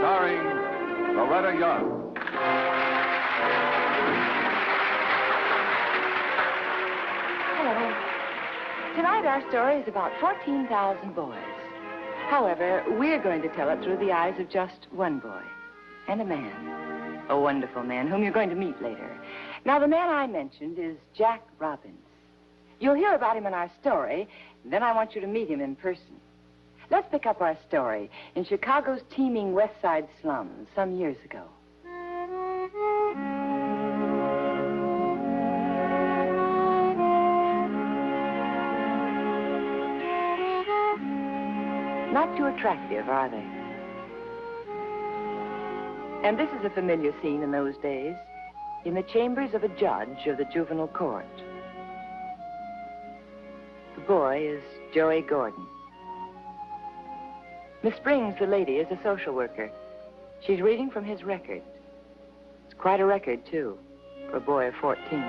starring Loretta Young. Hello. Tonight our story is about 14,000 boys. However, we're going to tell it through the eyes of just one boy and a man. A wonderful man whom you're going to meet later. Now, the man I mentioned is Jack Robbins. You'll hear about him in our story, then I want you to meet him in person. Let's pick up our story in Chicago's teeming West Side slums some years ago. Not too attractive, are they? And this is a familiar scene in those days, in the chambers of a judge of the juvenile court. The boy is Joey Gordon. Miss Springs, the lady, is a social worker. She's reading from his record. It's quite a record, too, for a boy of 14.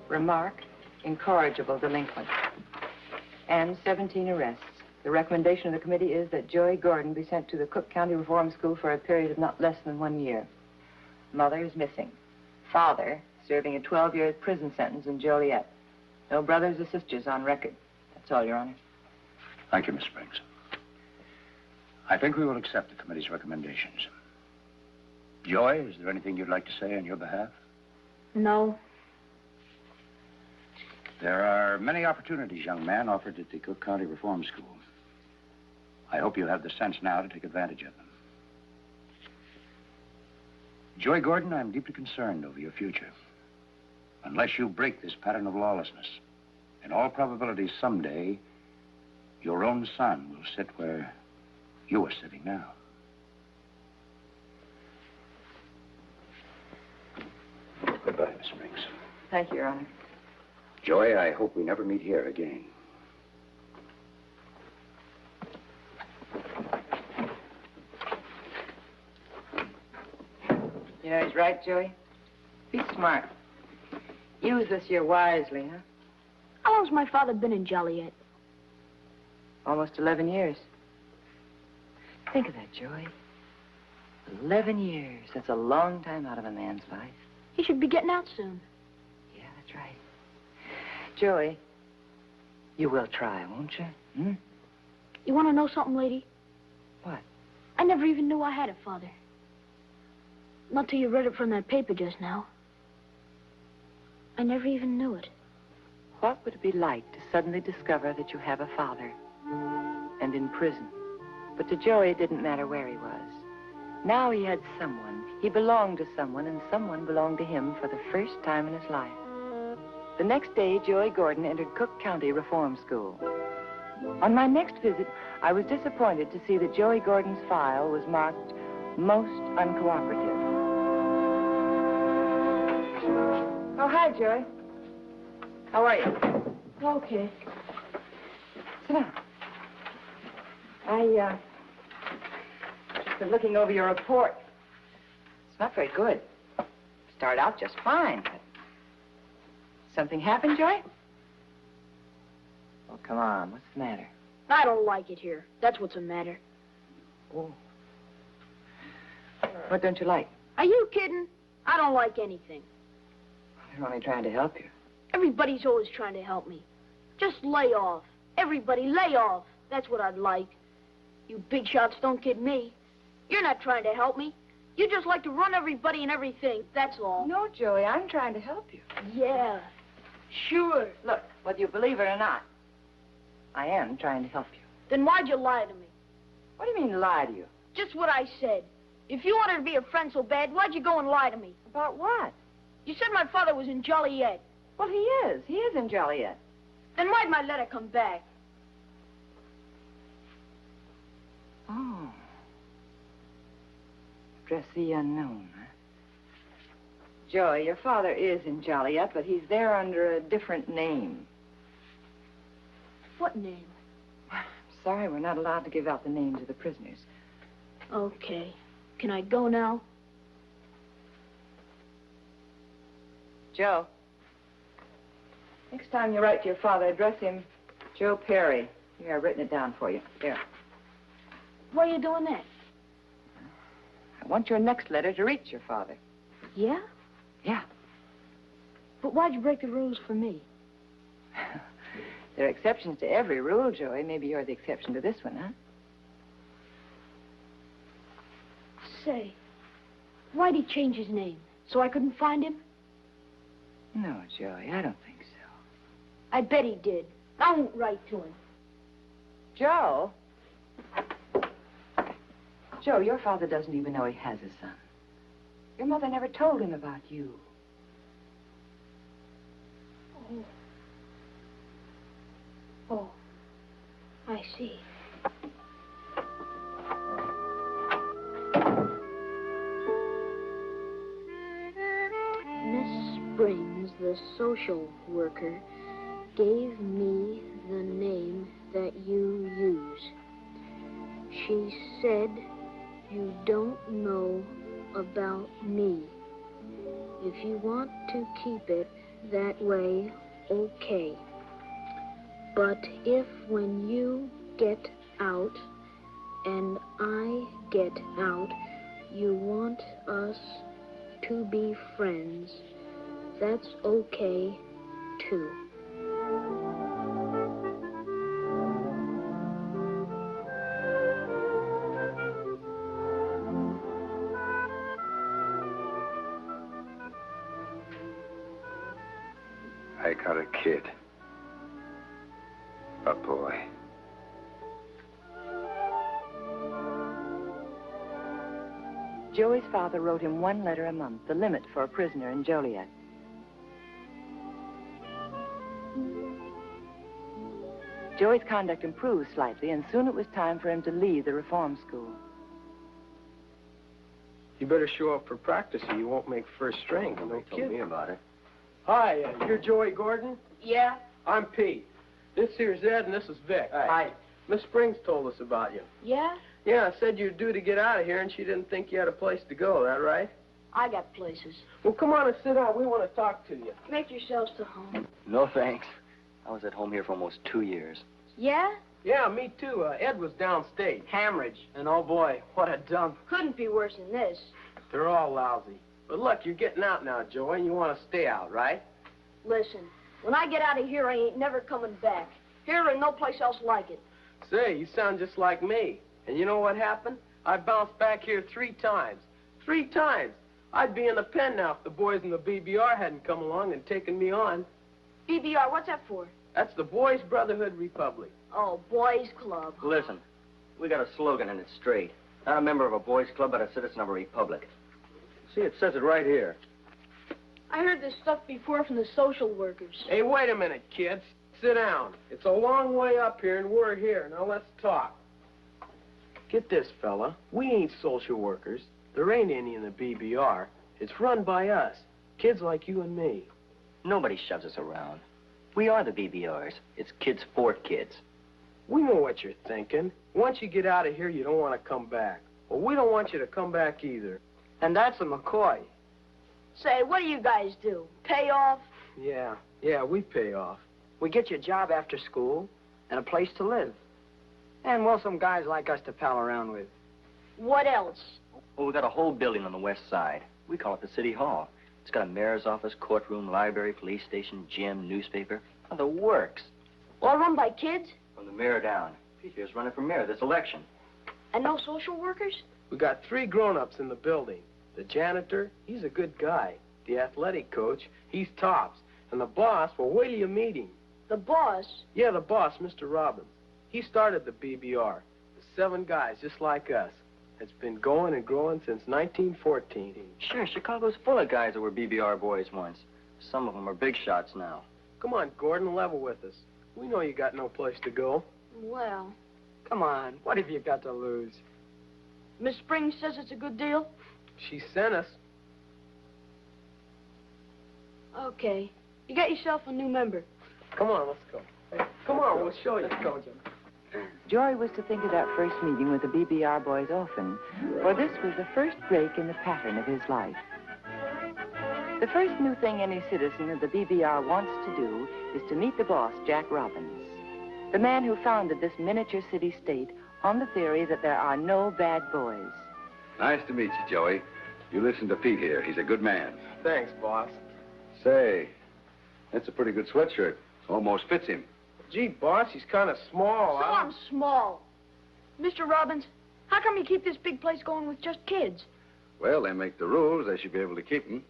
Remark, incorrigible delinquent. And 17 arrests. The recommendation of the committee is that Joey Gordon be sent to the Cook County Reform School for a period of not less than 1 year. Mother is missing. Father serving a 12-year prison sentence in Joliet. No brothers or sisters on record. That's all, Your Honor. Thank you, Miss Springs. I think we will accept the committee's recommendations. Joy, is there anything you'd like to say on your behalf? No. There are many opportunities, young man, offered at the Cook County Reform School. I hope you have the sense now to take advantage of them. Joey Gordon, I'm deeply concerned over your future. Unless you break this pattern of lawlessness, in all probability someday, your own son will sit where you are sitting now. Goodbye, Miss Springs. Thank you, Your Honor. Joey, I hope we never meet here again. You know, he's right, Joey. Be smart. Use this year wisely, huh? How long's my father been in Joliet? Almost 11 years. Think of that, Joey. 11 years. That's a long time out of a man's life. He should be getting out soon. Yeah, that's right. Joey, you will try, won't you? Hmm? You want to know something, lady? What? I never even knew I had a father. Not till you read it from that paper just now. I never even knew it. What would it be like to suddenly discover that you have a father and in prison? But to Joey, it didn't matter where he was. Now he had someone. He belonged to someone, and someone belonged to him for the first time in his life. The next day, Joey Gordon entered Cook County Reform School. On my next visit, I was disappointed to see that Joey Gordon's file was marked most uncooperative. Oh, hi, Joey. How are you? Okay. Sit down. I, just been looking over your report. It's not very good. Started out just fine, but... Something happened, Joey? Oh, come on. What's the matter? I don't like it here. That's what's the matter. Oh. What don't you like? Are you kidding? I don't like anything. They're only trying to help you. Everybody's always trying to help me. Just lay off. Everybody lay off. That's what I'd like. You big shots don't kid me. You're not trying to help me. You just like to run everybody and everything. That's all. No, Joey, I'm trying to help you. Yeah. Sure. Look, whether you believe it or not, I am trying to help you. Then why'd you lie to me? What do you mean, lie to you? Just what I said. If you wanted to be a friend so bad, why'd you go and lie to me? About what? You said my father was in Joliet. Well, he is. He is in Joliet. Then why'd my letter come back? Oh. Address the unknown, huh? Joey, your father is in Joliet, but he's there under a different name. What name? Sorry, we're not allowed to give out the names of the prisoners. Okay. Can I go now? Joe. Next time you write to your father, address him Joe Perry. Here, I've written it down for you. There. Why are you doing that? I want your next letter to reach your father. Yeah? Yeah. But why'd you break the rules for me? There are exceptions to every rule, Joey. Maybe you're the exception to this one, huh? Say, why'd he change his name? So I couldn't find him? No, Joey, I don't think so. I bet he did. I won't write to him. Joe? Joe, your father doesn't even know he has a son. Your mother never told him about you. Oh, I see. Miss Springs, the social worker, gave me the name that you use. She said you don't know about me. If you want to keep it that way, okay. But if when you get out and I get out, you want us to be friends, that's okay, too. I got a kid. A boy. Joey's father wrote him 1 letter a month, the limit for a prisoner in Joliet. Joey's conduct improved slightly, and soon it was time for him to leave the reform school. You better show up for practice or you won't make first string. Nobody told me about it. Hi, you're Joey Gordon? Yeah? I'm Pete. This here's Ed and this is Vic. Hi. Miss Springs told us about you. Yeah? Yeah, said you're due to get out of here and she didn't think you had a place to go, that right? I got places. Well, come on and sit down. We want to talk to you. Make yourselves to home. No, thanks. I was at home here for almost 2 years. Yeah? Yeah, me too. Ed was downstate. Hemorrhage. And oh boy, what a dump. Couldn't be worse than this. They're all lousy. But look, you're getting out now, Joey, and you want to stay out, right? Listen, when I get out of here, I ain't never coming back. Here and no place else like it. Say, you sound just like me. And you know what happened? I bounced back here 3 times. 3 times. I'd be in the pen now if the boys in the BBR hadn't come along and taken me on. BBR, what's that for? That's the Boys Brotherhood Republic. Oh, boys club. Listen, we got a slogan and it's straight. Not a member of a boys' club, but a citizen of a republic. See, it says it right here. I heard this stuff before from the social workers. Hey, wait a minute, kids. Sit down. It's a long way up here, and we're here. Now let's talk. Get this, fella. We ain't social workers. There ain't any in the BBR. It's run by us. Kids like you and me. Nobody shoves us around. We are the BBRs. It's kids for kids. We know what you're thinking. Once you get out of here, you don't want to come back. Well, we don't want you to come back either. And that's a McCoy. Say, what do you guys do? Pay off? Yeah, we pay off. We get you a job after school and a place to live. And, well, some guys like us to pal around with. What else? Well, we got a whole building on the west side. We call it the City Hall. It's got a mayor's office, courtroom, library, police station, gym, newspaper. Oh, the works. All run by kids? From the mayor down. Peter's running for mayor this election. And no social workers? We got 3 grown-ups in the building. The janitor, he's a good guy. The athletic coach, he's tops. And the boss, well, wait till you meet him. The boss? Yeah, the boss, Mr. Robbins. He started the BBR. 7 guys just like us. It's been going and growing since 1914. Sure, Chicago's full of guys that were BBR boys once. Some of them are big shots now. Come on, Gordon, level with us. We know you got no place to go. Well, Come on, what have you got to lose? Miss Springs says it's a good deal? She sent us. Okay. You got yourself a new member. Come on, let's go. Hey. Come on, we'll show you. Let's go, Jim. Joy was to think of that first meeting with the BBR boys often, for this was the first break in the pattern of his life. The first new thing any citizen of the BBR wants to do is to meet the boss, Jack Robbins, the man who founded this miniature city-state on the theory that there are no bad boys. Nice to meet you, Joey. You listen to Pete here. He's a good man. Thanks, boss. Say, that's a pretty good sweatshirt. Almost fits him. Gee, boss, he's kind of small. So I'm small. Mr. Robbins, how come you keep this big place going with just kids? Well, they make the rules. They should be able to keep them.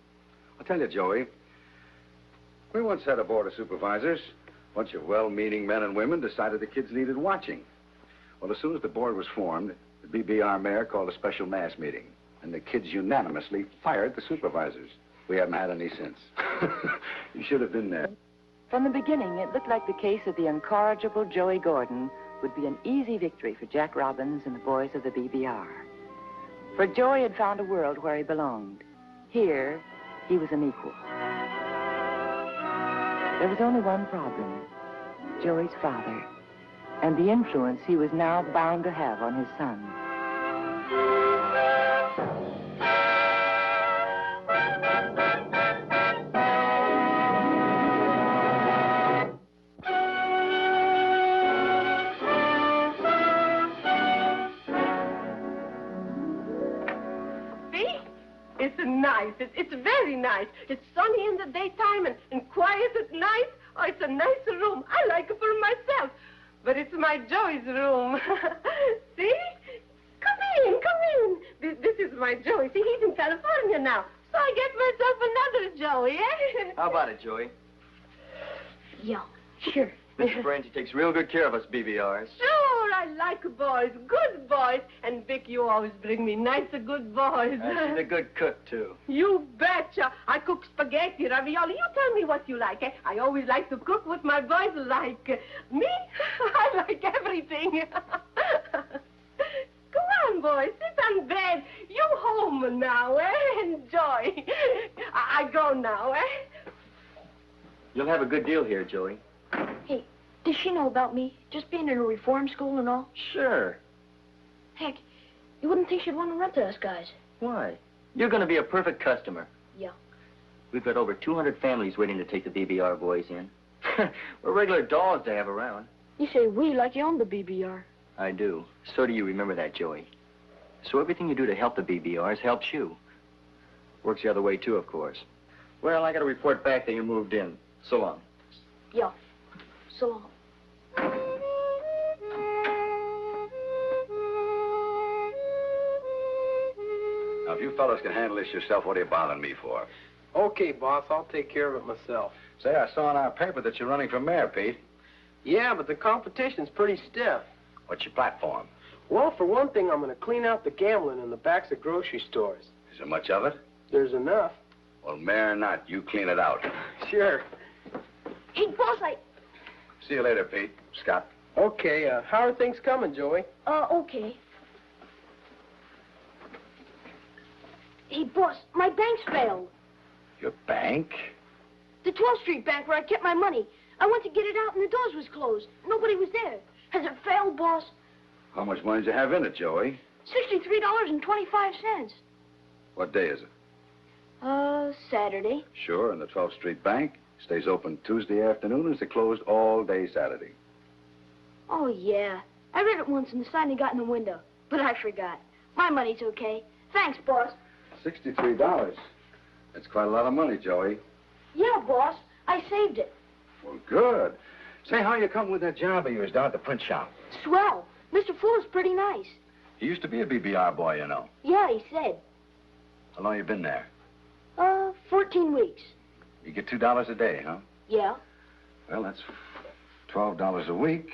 I'll tell you, Joey, we once had a board of supervisors. A bunch of well-meaning men and women decided the kids needed watching. Well, as soon as the board was formed, the BBR mayor called a special mass meeting, and the kids unanimously fired the supervisors. We haven't had any since. You should have been there. From the beginning, it looked like the case of the incorrigible Joey Gordon would be an easy victory for Jack Robbins and the boys of the BBR. For Joey had found a world where he belonged. Here, he was an equal. There was only one problem: Joey's father, and the influence he was now bound to have on his son. It's very nice. It's sunny in the daytime and quiet at night. Oh, it's a nice room. I like it for myself. But it's my Joey's room. See? Come in. This is my Joey. See, he's in California now. So I get myself another Joey, eh? How about it, Joey? Yeah, sure. Mr. Brandy takes real good care of us BBRs. Sure, I like boys, good boys. And, Vic, you always bring me nicer good boys. And she's a good cook, too. You betcha. I cook spaghetti, ravioli. You tell me what you like, eh? I always like to cook what my boys like. Me? I like everything. Go on, boys. Sit on bed. You home now, eh? Enjoy. I go now, eh? You'll have a good deal here, Joey. Hey, does she know about me? Just being in a reform school and all? Sure. Heck, you wouldn't think she'd want to rent to us guys. Why? You're going to be a perfect customer. Yeah. We've got over 200 families waiting to take the BBR boys in. We're regular dolls to have around. You say we like you own the BBR. I do. So do you. Remember that, Joey. So everything you do to help the BBRs helps you. Works the other way, too, of course. Well, I got to report back that you moved in. So long. Yeah. So long. Now, if you fellas can handle this yourself, what are you bothering me for? Okay, boss, I'll take care of it myself. Say, I saw in our paper that you're running for mayor, Pete. Yeah, but the competition's pretty stiff. What's your platform? Well, for one thing, I'm going to clean out the gambling in the backs of grocery stores. Is there much of it? There's enough. Well, mayor or not, you clean it out. Sure. Hey, boss, See you later, Pete. Scott. Okay, how are things coming, Joey? Okay. Hey, boss, my bank's failed. Your bank? The 12th Street Bank where I kept my money. I went to get it out and the doors was closed. Nobody was there. Has it failed, boss? How much money do you have in it, Joey? $63.25. What day is it? Saturday. Sure, and the 12th Street Bank stays open Tuesday afternoon and is closed all day Saturday. Oh, yeah. I read it once in the sign they got in the window, but I forgot. My money's okay. Thanks, boss. $63. That's quite a lot of money, Joey. Yeah, boss. I saved it. Well, good. Say, how you come with that job of yours down at the print shop? Swell. Mr. Fuller's pretty nice. He used to be a BBR boy, you know. Yeah, he said. How long you been there? 14 weeks. You get $2 a day, huh? Yeah. Well, that's $12 a week.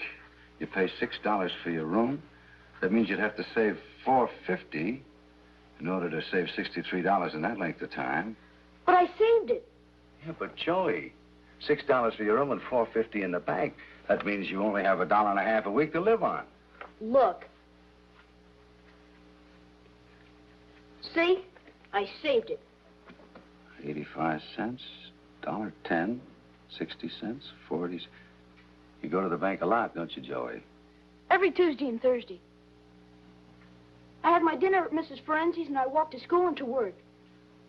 You pay $6 for your room. That means you'd have to save $4.50 in order to save $63 in that length of time. But I saved it. Yeah, but Joey, $6 for your room and $4.50 in the bank. That means you only have $1.50 a week to live on. Look. See? I saved it. 85 cents, $1.10, 60 cents, 40. You go to the bank a lot, don't you, Joey? Every Tuesday and Thursday. I have my dinner at Mrs. Ferenzi's, and I walk to school and to work.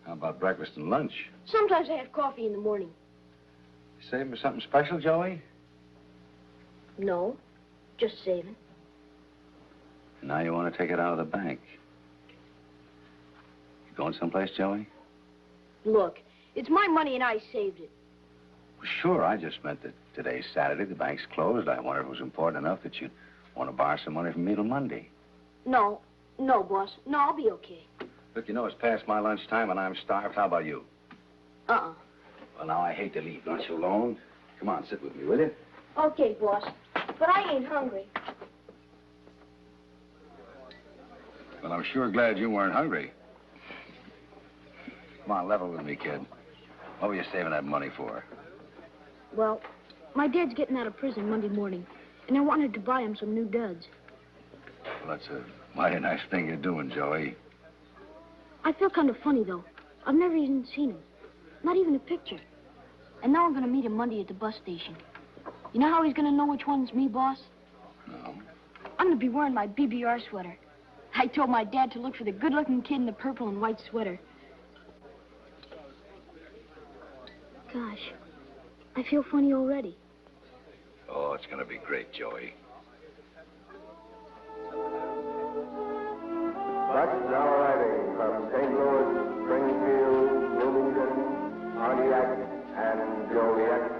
How about breakfast and lunch? Sometimes I have coffee in the morning. You saving for something special, Joey? No, just saving. Now you want to take it out of the bank. You going someplace, Joey? Look, it's my money and I saved it. Well, sure, I just meant that today's Saturday, the bank's closed. I wondered if it was important enough that you'd want to borrow some money from me till Monday. No, boss. No, I'll be okay. Look, you know it's past my lunchtime and I'm starved. How about you? Uh-uh. Well, now I hate to leave. Aren't you alone? Come on, sit with me, will you? Okay, boss. But I ain't hungry. Well, I'm sure glad you weren't hungry. Come on, level with me, kid. What were you saving that money for? Well, my dad's getting out of prison Monday morning, and I wanted to buy him some new duds. Well, that's a mighty nice thing you're doing, Joey. I feel kind of funny, though. I've never even seen him. Not even a picture. And now I'm going to meet him Monday at the bus station. You know how he's going to know which one's me, boss? No. I'm going to be wearing my BBR sweater. I told my dad to look for the good-looking kid in the purple and white sweater. Gosh, I feel funny already. Oh, it's going to be great, Joey. Buses now arriving from St. Louis, Springfield, Bloomington, Pontiac, and Joliet.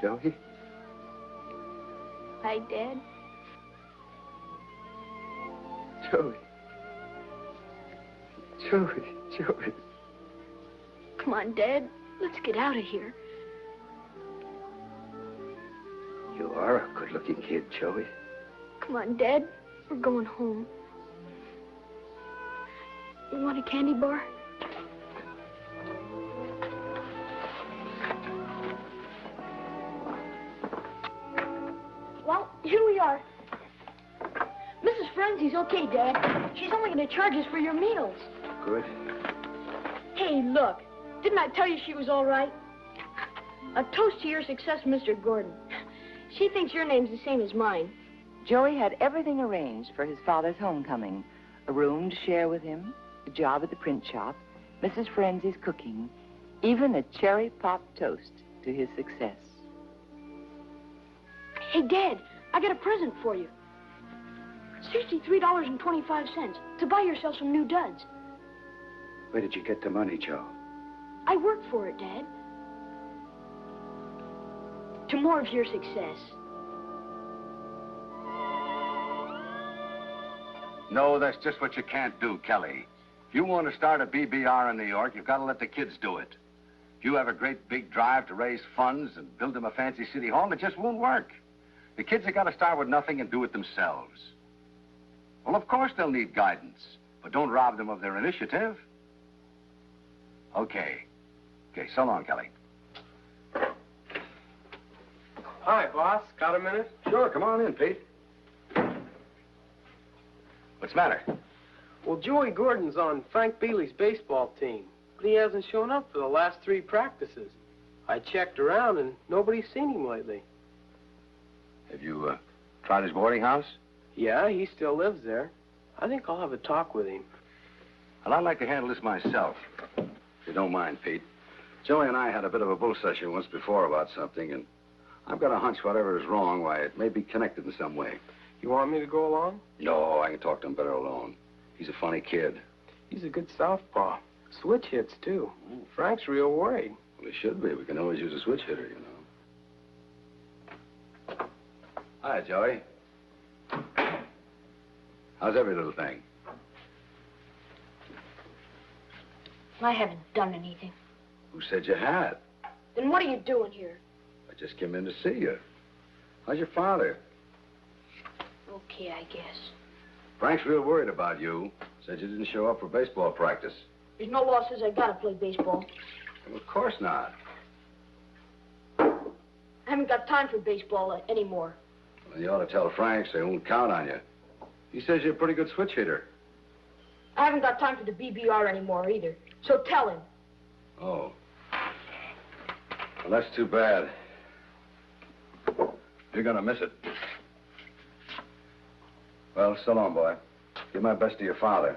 Joey? Hi, Dad. Joey. Joey. Come on, Dad. Let's get out of here. You are a good-looking kid, Joey. Come on, Dad. We're going home. You want a candy bar? Well, here we are. Mrs. Frenzy's okay, Dad. She's only going to charge us for your meals. Good. Hey, look. Didn't I tell you she was all right? A toast to your success, Mr. Gordon. She thinks your name's the same as mine. Joey had everything arranged for his father's homecoming. A room to share with him, a job at the print shop, Mrs. Frenzy's cooking, even a cherry pop toast to his success. Hey, Dad, I got a present for you. $63.25 to buy yourself some new duds. Where did you get the money, Joe? I worked for it, Dad. To more of your success. No, that's just what you can't do, Kelly. If you want to start a BBR in New York, you've got to let the kids do it. If you have a great big drive to raise funds and build them a fancy city home, it just won't work. The kids have got to start with nothing and do it themselves. Well, of course they'll need guidance, but don't rob them of their initiative. Okay, so long, Kelly. Hi, boss. Got a minute? Sure, come on in, Pete. What's the matter? Well, Joey Gordon's on Frank Bealey's baseball team, but he hasn't shown up for the last 3 practices. I checked around, and nobody's seen him lately. Have you tried his boarding house? Yeah, he still lives there. I think I'll have a talk with him. Well, I'd like to handle this myself, if you don't mind, Pete. Joey and I had a bit of a bull session once before about something, and I've got a hunch whatever is wrong, why, it may be connected in some way. You want me to go along? No, I can talk to him better alone. He's a funny kid. He's a good southpaw. Switch hits, too. Frank's real worried. Well, he should be. We can always use a switch hitter, you know. Hi, Joey. How's every little thing? I haven't done anything. Who said you had? Then what are you doing here? I just came in to see you. How's your father? Okay, I guess. Frank's real worried about you. Said you didn't show up for baseball practice. There's no law says I gotta play baseball. Well, of course not. I haven't got time for baseball anymore. Well, you ought to tell Frank so he won't count on you. He says you're a pretty good switch hitter. I haven't got time for the BBR anymore either. So tell him. Oh. Well, that's too bad. You're gonna miss it. Well, so long, boy. Give my best to your father.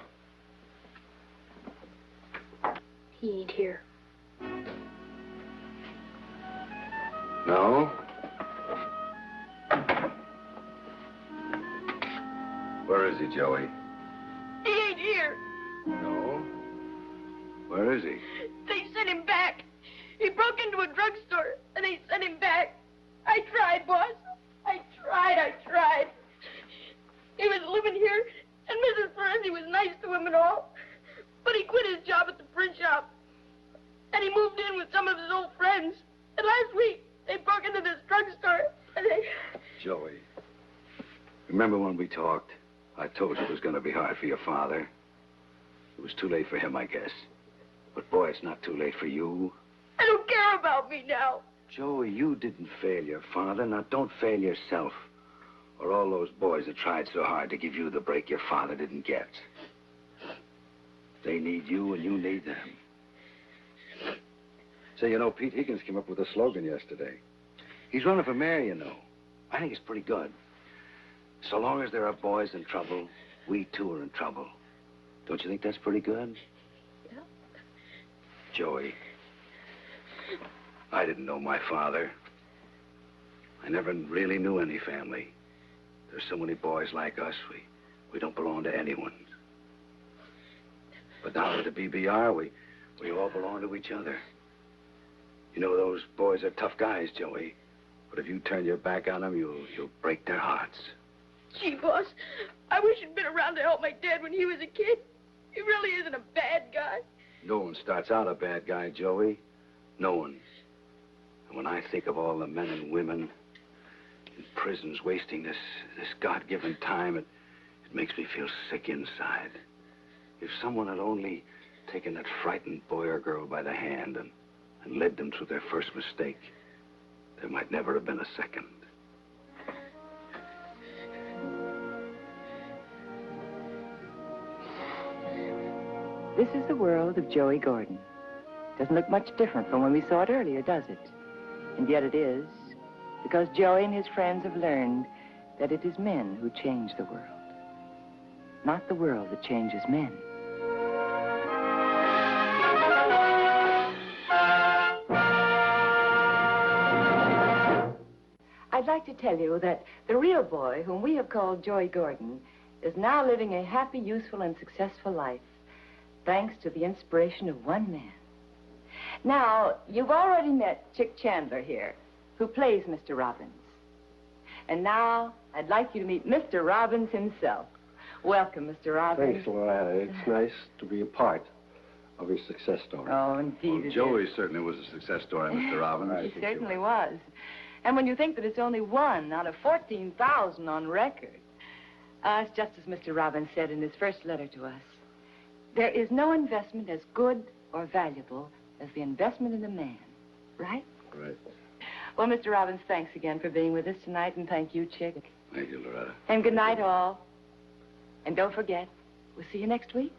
He ain't here. No? Where is he, Joey? He ain't here. No? Where is he? They sent him back. He broke into a drugstore, and they sent him back. I tried, boss. I tried. He was living here, and Mrs. Ferenczi was nice to him and all. But he quit his job at the print shop. And he moved in with some of his old friends. And last week, they broke into this drugstore, and they... Joey, remember when we talked? I told you it was going to be hard for your father. It was too late for him, I guess. But, boy, it's not too late for you. I don't care about me now. Joey, you didn't fail your father. Now, don't fail yourself. Or all those boys that tried so hard to give you the break your father didn't get. They need you, and you need them. Say, you know, Pete Higgins came up with a slogan yesterday. He's running for mayor, you know. I think it's pretty good. So long as there are boys in trouble, we too are in trouble. Don't you think that's pretty good? Yeah. Joey, I didn't know my father. I never really knew any family. There's so many boys like us, we don't belong to anyone. But now with the BBR, we all belong to each other. You know, those boys are tough guys, Joey. But if you turn your back on them, you'll break their hearts. Gee, boss, I wish you'd been around to help my dad when he was a kid. He really isn't a bad guy. No one starts out a bad guy, Joey. No one. And when I think of all the men and women in prisons wasting this God-given time, it makes me feel sick inside. If someone had only taken that frightened boy or girl by the hand and led them through their first mistake, there might never have been a second. This is the world of Joey Gordon. Doesn't look much different from when we saw it earlier, does it? And yet it is, because Joey and his friends have learned that it is men who change the world, not the world that changes men. I'd like to tell you that the real boy, whom we have called Joey Gordon, is now living a happy, useful, and successful life, thanks to the inspiration of one man. Now, you've already met Chick Chandler here, who plays Mr. Robbins. And now, I'd like you to meet Mr. Robbins himself. Welcome, Mr. Robbins. Thanks, Loretta. It's nice to be a part of your success story. Oh, indeed. Well, Joey certainly was a success story, Mr. Robbins. He certainly was. And when you think that it's only 1 out of 14,000 on record, it's just as Mr. Robbins said in his first letter to us. There is no investment as good or valuable as the investment in a man, right? Right. Well, Mr. Robbins, thanks again for being with us tonight, and thank you, Chick. Thank you, Loretta. And good night, all. And don't forget, we'll see you next week.